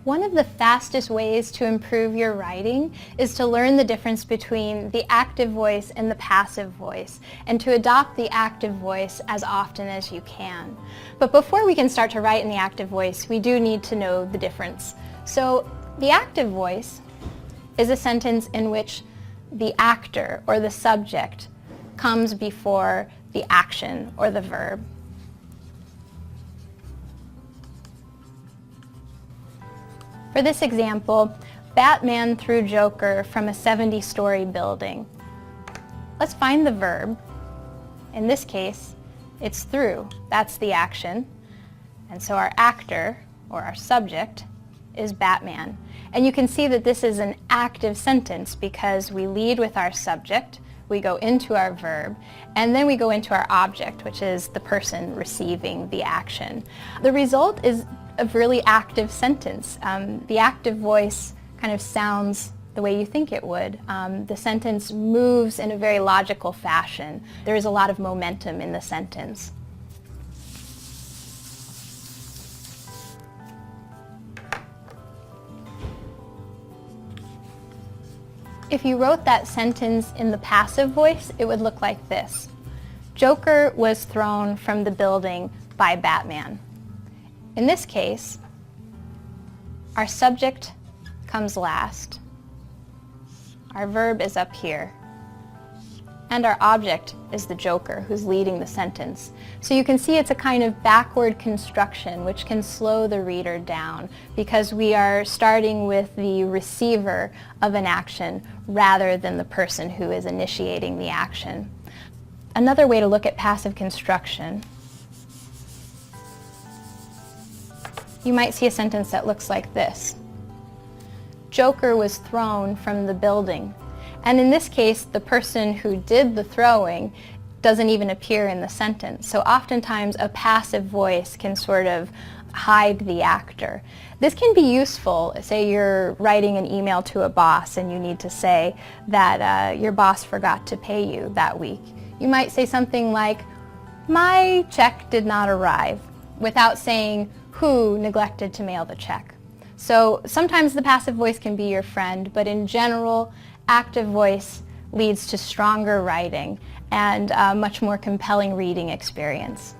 One of the fastest ways to improve your writing is to learn the difference between the active voice and the passive voice, and to adopt the active voice as often as you can. But before we can start to write in the active voice, we do need to know the difference. So the active voice is a sentence in which the actor or the subject comes before the action or the verb. For this example, Batman threw Joker from a 70-story building. Let's find the verb. In this case, it's threw. That's the action. And so our actor, or our subject, is Batman. And you can see that this is an active sentence because we lead with our subject, we go into our verb, and then we go into our object, which is the person receiving the action. The result is a really active sentence. The active voice kind of sounds the way you think it would. The sentence moves in a very logical fashion. There is a lot of momentum in the sentence. If you wrote that sentence in the passive voice, it would look like this. Joker was thrown from the building by Batman. In this case, our subject comes last, our verb is up here, and our object is the Joker who's leading the sentence. So you can see it's a kind of backward construction which can slow the reader down because we are starting with the receiver of an action rather than the person who is initiating the action. Another way to look at passive construction, you might see a sentence that looks like this. Joker was thrown from the building. And in this case, the person who did the throwing doesn't even appear in the sentence. So oftentimes a passive voice can sort of hide the actor. This can be useful. Say you're writing an email to a boss and you need to say that your boss forgot to pay you that week. You might say something like, "My check did not arrive," without saying who neglected to mail the check. So sometimes the passive voice can be your friend, but in general, active voice leads to stronger writing and a much more compelling reading experience.